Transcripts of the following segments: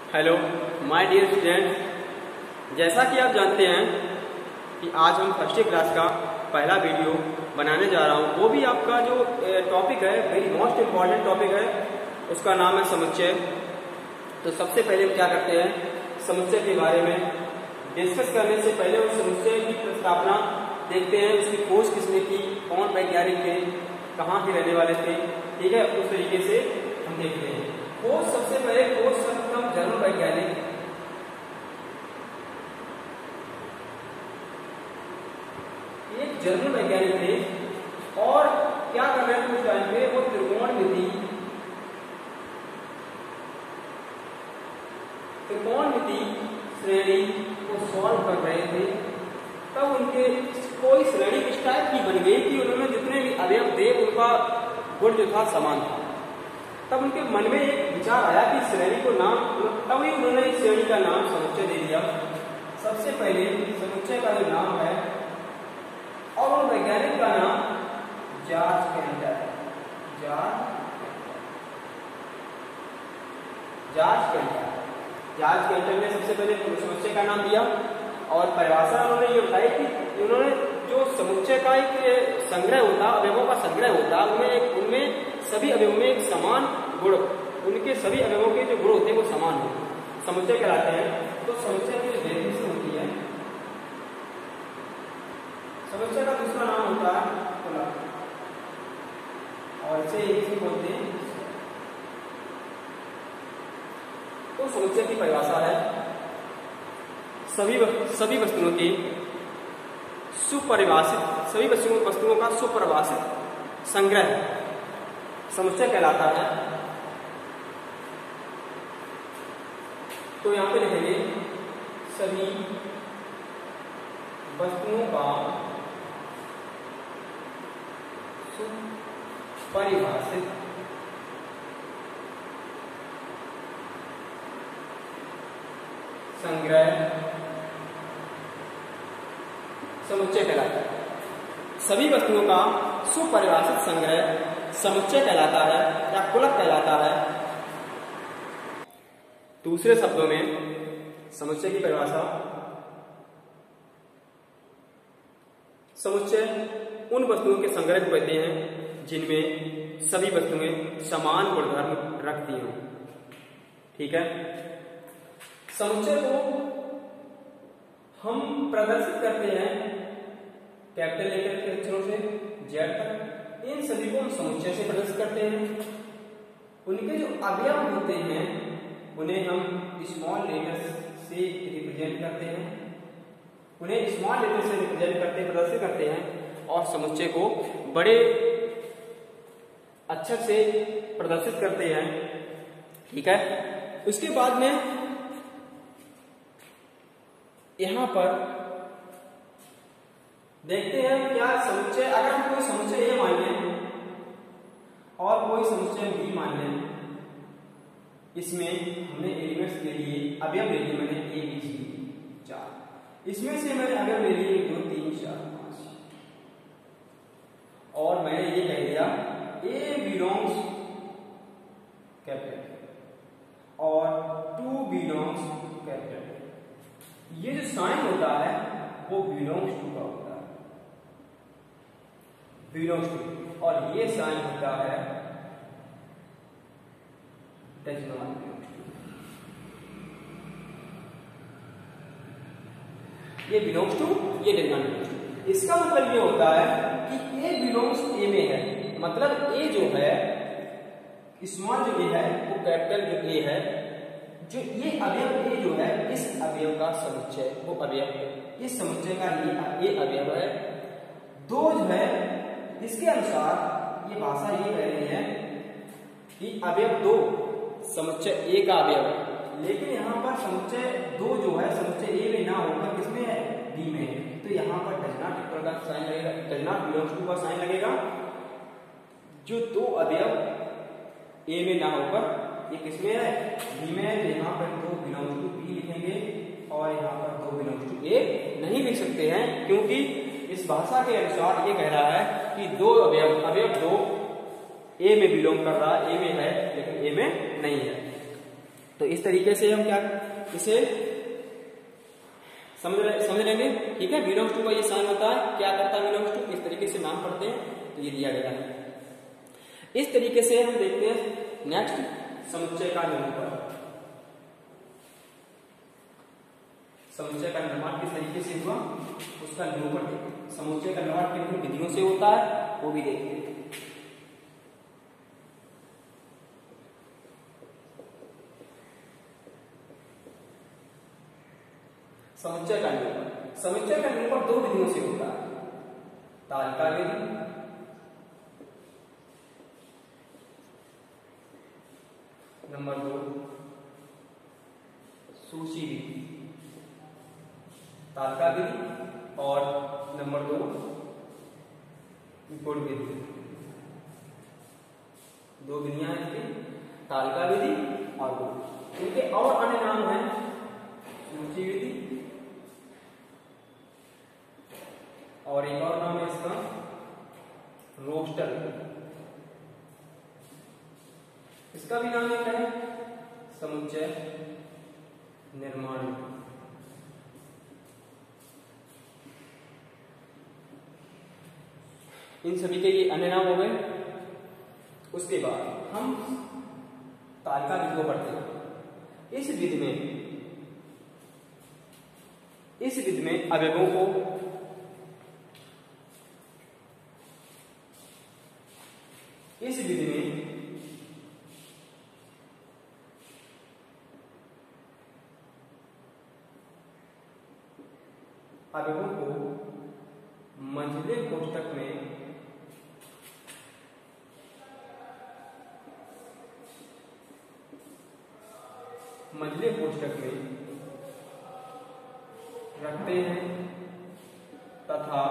Hello my dear student, जैसा कि आप जानते हैं कि आज हम फर्स्ट क्लास का पहला वीडियो बनाने जा रहा हूं। वो भी आपका जो टॉपिक है, वेरी मोस्ट इम्पॉर्टेंट टॉपिक है, उसका नाम है समुच्चय। तो सबसे पहले हम क्या करते हैं, समुच्चय के बारे में डिस्कस करने से पहले उस समुच्चय की प्रस्तावना देखते हैं, उसकी खोज किसने की, कौन वैज्ञानिक थे, कहाँ के रहने वाले थे। ठीक है, उस तरीके से हम देखते हैं। खोज सबसे पहले खोज सर्वप्रथम जर्मन वैज्ञानिक एक जर्मन वैज्ञानिक थे और क्या कर रहे थे उस टाइम पे, वो त्रिकोणमिति श्रेणी को सॉल्व कर रहे थे। तब उनके कोई श्रेणी इस टाइप की बन गई कि उन्होंने जितने भी अवयव थे उनका गुण जो था समान था। तब उनके मन में एक विचार आया कि श्रेणी को नाम, तभी उन्होंने इस श्रेणी का नाम समुच्चय दे दिया। सबसे पहले समुच्चय का जो नाम है और उन वैज्ञानिक का नाम जॉर्ज कैंटर है। जॉर्ज कैंटर ने सबसे पहले समुच्चय का नाम दिया और परिभाषा उन्होंने ये बताई कि उन्होंने जो समुच्चय का एक संग्रह होता, अवयवों का संग्रह होता, उनमें सभी अवयवों में एक समान गुण, उनके सभी अवयवों के जो गुण होते हैं वो समान होते हैं, समुच्चय कहलाते हैं। तो समुच्चय की जो डेफिनेशन होती है, समुच्चय का दूसरा नाम होता है कुलक, और इसे इंग्लिश में बोलते हैं। तो समुच्चय की परिभाषा है सभी वस्तुओं की सुपरिभाषित, सभी वस्तुओं का सुपरिभाषित संग्रह समुच्चय कहलाता है। तो यहां पे लिखेंगे सभी वस्तुओं का सुपरिभाषित संग्रह समुच्चय कहलाता है। सभी वस्तुओं का सुपरिभाषित संग्रह समुच्चय कहलाता है या कुलक कहलाता है। दूसरे शब्दों में समुच्चय की परिभाषा, समुच्चय उन वस्तुओं के संग्रह को कहते हैं जिनमें सभी वस्तुएं समान गुणधर्म रखती हों। ठीक है, समुच्चय को हम प्रदर्शित करते हैं कैपिटल लेटर के अक्षरों से जेड तक। इन सभी को हम समुच्चय से प्रदर्शित करते हैं। उनके जो अवयव होते हैं उन्हें हम स्मॉल लेटर्स से रिप्रेजेंट करते हैं, उन्हें स्मॉल लेटर से रिप्रेजेंट करते, प्रदर्शित करते हैं और समुच्चय को बड़े अक्षर से प्रदर्शित करते हैं। ठीक है, उसके बाद में यहां पर देखते हैं क्या समुच्चय, अगर हम कोई समुच्चय ए मान लें और कोई समुच्चय बी मान लें, इसमें हमने एलिमेंट्स ले लिए, अवयव ले लिए, मैंने ए बी सी 4, इसमें से मैंने अवयव ले लिए 1 2 3 4 5 और मैंने ये कह दिया ए बिलोंग्स कैपिटल और 2 बिलोंग्स कैपिटल। ये जो साइन होता है वो बिलोंग्स टू का होता है, बिलोंग्स टू, और ये साइन होता है डज नॉट बिलोंग्स टू। ये बिलोंग्स टू, ये डज नॉट बिलोंग्स टू। इसका मतलब ये होता है कि ए बिलोंग्स ए में है, मतलब ए जो है, स्मॉल जो ए है वो कैपिटल जो ए है, जो ये अवयव ए जो है, इस अवयव का समुच्चय, वो अवयव इस समुच्चय का ये अवयव है। दो जो है, इसके अनुसार ये भाषा ये कह रही है कि अवयव 2 समुच्चय ए का अवयव है, लेकिन यहाँ पर समुच्चय 2 जो है समुच्चय ए में ना होकर किसमें है, बी में है। तो यहाँ पर डज नॉट इक्वल का साइन लगेगा, डज नॉट बिलोंग्स टू का साइन लगेगा। जो 2 अवयव ए में ना होकर ये किसमें है, बी में है, तो यहाँ पर 2 बिलोंग्स टू बी लिखेंगे और यहाँ पर 2 बिलोंग्स टू ए नहीं लिख सकते हैं, क्योंकि इस भाषा के अनुसार ये कह रहा है कि 2 अवयव 2 ए में बिलोंग कर रहा है, ए में है लेकिन ए में नहीं है। तो इस तरीके से हम क्या इसे समझ लेंगे। ठीक है, बिलोंग्स टू का ये साइन होता है, क्या करता है बिलोंग्स टू, इस तरीके से नाम पढ़ते हैं, तो ये दिया गया है। इस तरीके से हम देखते हैं नेक्स्ट समुच्चय का निरूपण। समुच्चय का निर्माण किस तरीके से हुआ उसका निरूपण, समुच्चय का निर्माण किन किन विधियों से होता है वो भी देखते हैं। समुच्चय का निरूपण, समुच्चय का निरूपण दो विधियों से होता है, तालिका विधि नंबर 2 सूची विधि, तालिका विधि और नंबर 2 गुण विधि। दो विधियां हैं इसकी, तालिका विधि और गुण। इनके और अन्य नाम हैं सूची विधि और एक और नाम है इसका रोस्टर। इसका भी नाम क्या है, समुच्चय निर्माण। इन सभी के ये अन्य नाम हो गए। उसके बाद हम तालिका विधि को पढ़ते हैं। इस विधि में अवयवों को इस विधि में अवयवों को मंझले कोष्ठक में रखते हैं तथा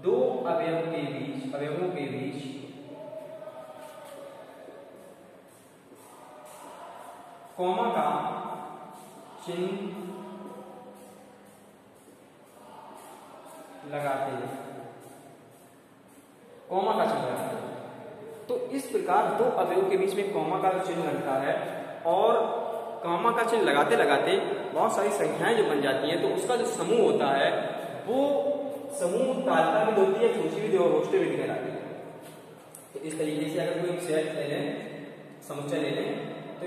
दो अवयवों के बीच कॉमा का चिन्ह लगाते हैं, कॉमा का चिन्ह लगाते हैं। तो इस प्रकार दो अवयवों के बीच में कॉमा का चिन्ह लगता है और कॉमा का चिन्ह लगाते लगाते बहुत सारी संख्याएं जो बन जाती हैं, तो उसका जो समूह होता है वो समूह तालिका विधि होती है, सूची विधि और रोस्टर विधि कहलाती है। तो इस तरीके से अगर कोई सेट ले लें, समुच्चय ले लें, तो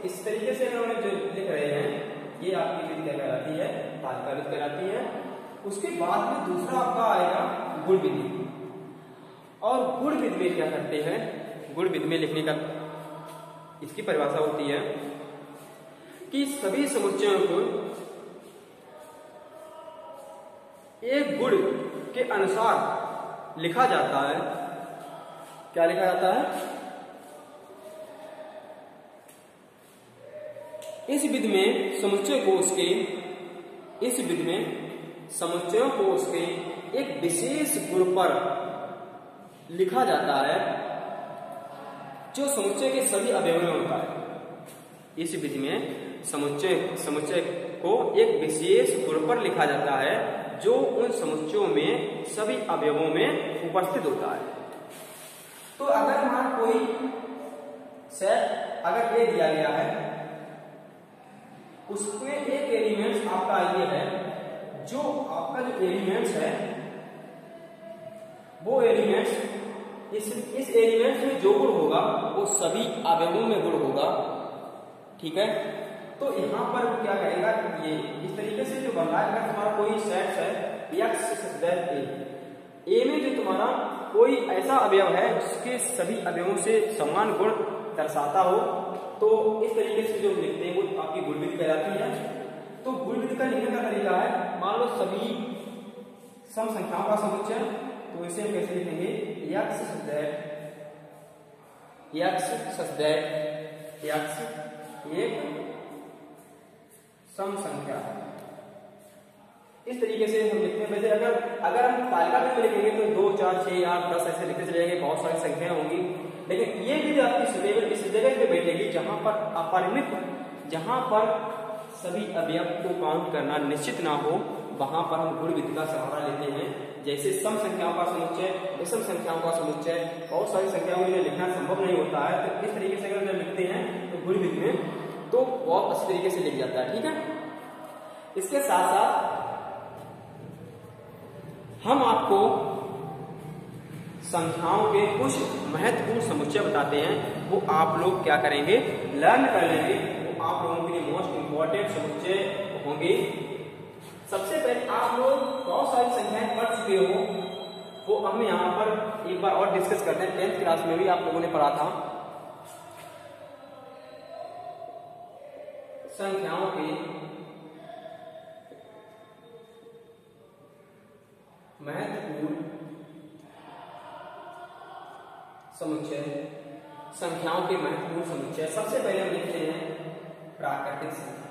इस तरीके से हम जो लिख रहे हैं ये आपकी विधि कहलाती है, तालिका विधि कहलाती है। उसके बाद में दूसरा आपका आएगा गुण विधि। और गुण विधि में क्या करते हैं, गुण विधि में लिखने का इसकी परिभाषा होती है कि सभी समुच्चयों को एक गुण के अनुसार लिखा जाता है। क्या लिखा जाता है, इस विधि में समुच्चयों को उसके एक विशेष गुण पर लिखा जाता है जो समुच्चय के सभी अवयवों में होता है। इस विधि में समुच्चय को एक विशेष गुण पर लिखा जाता है जो उन समुच्चयों में सभी अवयवों में उपस्थित होता है। तो अगर हमारा कोई सेट अगर ए दिया गया है, उसमें एक एलिमेंट्स आपका ये है, जो आपका जो एलिमेंट्स है वो एलिमेंट्स इस एलिमेंट्स में जो गुण होगा वो सभी अवयवों में गुण होगा। ठीक है, तो यहां पर वो क्या करेगा, ये इस तरीके से जो बन रहा है, अगर तुम्हारा कोई सेट है ए में जो तुम्हारा कोई ऐसा अवयव है जिसके सभी अवयवों से समान गुण दर्शाता हो, तो इस तरीके से जो लिखते हैं वो आपकी गुण विधि कहलाती है। तो गुण विधि का लिखने का तरीका है, मान लो सभी सम संख्याओं का समुच्चय, तो इसे हम कैसे लिखेंगे, x एक सम संख्या। इस तरीके से हम लिखते हैं। वैसे अगर हम तालिका में लिखेंगे तो 2, 4, 6, 8, 10 ऐसे लिखते चले जाएंगे, बहुत सारी संख्याएं होंगी। लेकिन ये भी आपकी सुटेबल इस जगह पे बैठेगी जहां पर अपरिमित, जहां पर सभी अवयव को काउंट करना निश्चित ना हो, वहां पर हम गुण विधि का सहारा लेते हैं। जैसे सम संख्याओं का समुच्चय, विषम संख्याओं का समुच्चय, बहुत सारी संख्याओं में लिखना संभव नहीं होता है, तो इस तरीके से अगर जब लिखते हैं तो गुणविधि में, तो बहुत अच्छी तरीके से लिख जाता है। ठीक है, इसके साथ साथ हम आपको संख्याओं के कुछ महत्वपूर्ण समुच्चय बताते हैं, वो आप लोग क्या करेंगे, लर्न कर लेंगे। वो आप लोगों के लिए मोस्ट इंपॉर्टेंट समुच्चय होंगे। सबसे पहले आप लोग बहुत सारी संख्याएं पढ़ चुके हो, वो हम यहाँ पर एक बार और डिस्कस करते हैं। 10th क्लास में भी आप लोगों ने पढ़ा था संख्याओं के महत्वपूर्ण समुच्चय, संख्याओं के महत्वपूर्ण समुच्चय। सबसे पहले हम लिखते हैं प्राकृतिक संख्या।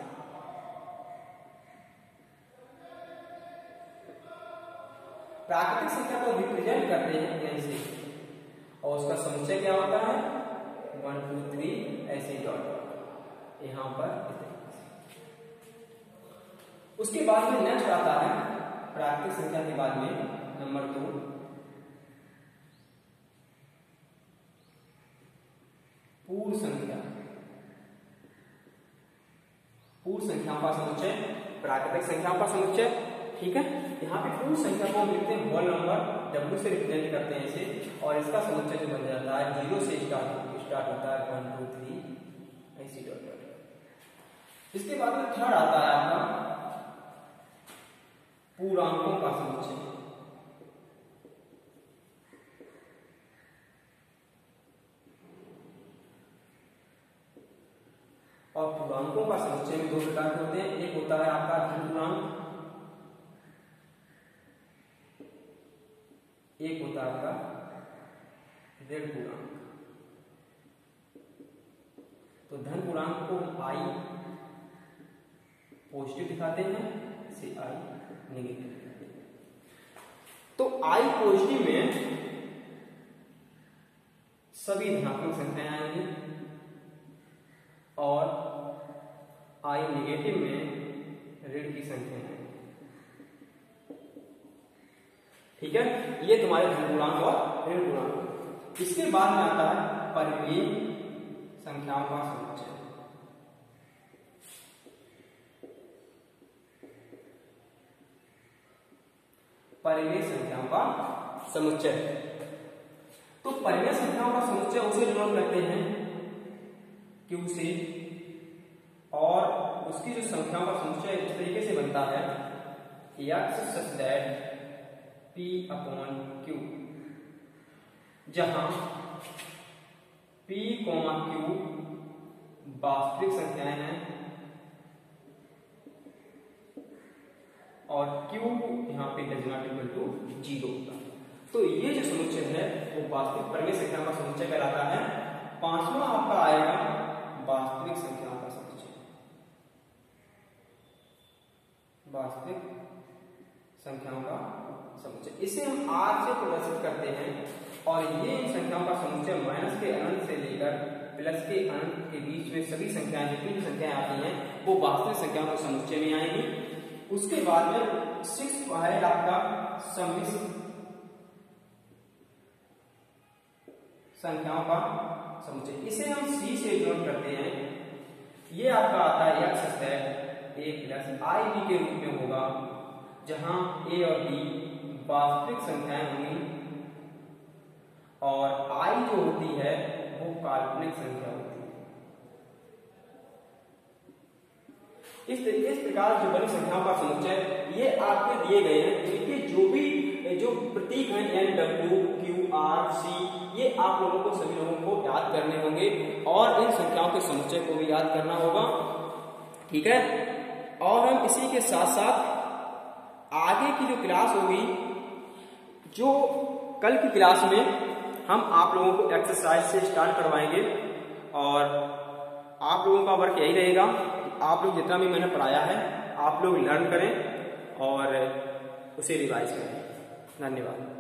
प्राकृतिक संख्या को रिप्रेजेंट करते हैं ऐसे, और उसका समुच्चय क्या होता है, 1 2 3 ऐसे डॉट डॉट यहां पर। उसके बाद में नेक्स्ट आता है प्राकृतिक संख्या के बाद में नंबर 2 पूर्ण संख्या। पूर्ण संख्याओं का समुच्चय, प्राकृतिक संख्याओं का समुच्चय। ठीक है, यहाँ पे पूर्ण संख्या को हम लिखते हैं होल नंबर, W से रिप्रेजेंट करते हैं इसे, और इसका समुच्चय जो बन जाता है 0 से स्टार्ट होता है 1 2 3 ऐसे डॉट डॉट। इसके बाद में थर्ड आता है आपका पूर्णांकों का समुच्चय। और पूर्णांकों का समुच्चय में 2 प्रकार के होते हैं। एक होता है आपका धन पूर्णांक, एक होता है आपका ऋण पूर्णांक। तो धन पूर्णांक को I पॉजिटिव दिखाते हैं, इसे I नेगेटिव। तो I पॉजिटिव में सभी धनात्मक संख्याएं आएंगी, और I नेगेटिव में ऋण की संख्याएं आएंगी। ठीक है, ये तुम्हारे धन पूर्णांक और ऋण पूर्णांक। इसके बाद में आता है परिमेय संख्याओं का समुच्चय। परिमेय संख्याओं का समुच्चय। तो परिमेय संख्याओं का समुच्चय उसे डिनोट करते हैं Q से, और उसकी जो संख्याओं का समुच्चय इस तरीके से बनता है X such that P upon Q, जहां P, Q वास्तविक संख्याएं हैं और Q यहाँ पे डज नॉट इक्वल टू 0 होता है। तो ये जो समुच्चय है वो वास्तविक परिमेय संख्याओं का समुच्चय कहलाता है। पांचवा आपका आएगा वास्तविक संख्याओं का समुच्चय। वास्तविक संख्याओं का समुच्चय, इसे हम R से प्रदर्शित करते हैं, और ये इन संख्याओं का समुच्चय माइनस के अनंत से लेकर प्लस के अनंत के बीच में सभी संख्याएं, जितनी भी संख्याएं आती हैं वो वास्तविक संख्याओं के समुच्चय में आएंगी। उसके बाद में 6 है आपका सम्मिश्र संख्याओं का समुच्चय, इसे हम C से डिनोट करते हैं। ये आपका आता है X square A plus IB के रूप में होगा, जहां A और B वास्तविक संख्याएं होंगी और I जो होती है वो काल्पनिक संख्या होती है। इस प्रकार जो बड़ी संख्याओं का समुच्चय ये आपके दिए गए हैं। इनके जो प्रतीक हैं N, W, Q, R, C, ये आप लोगों को, सभी लोगों को याद करने होंगे, और इन संख्याओं के समुच्चय को भी याद करना होगा। ठीक है, और हम इसी के साथ साथ आगे की जो क्लास होगी, जो कल की क्लास में हम आप लोगों को एक्सरसाइज से स्टार्ट करवाएंगे, और आप लोगों का वर्क यही रहेगा, आप लोग जितना भी मैंने पढ़ाया है आप लोग लर्न करें और उसे रिवाइज करें। धन्यवाद।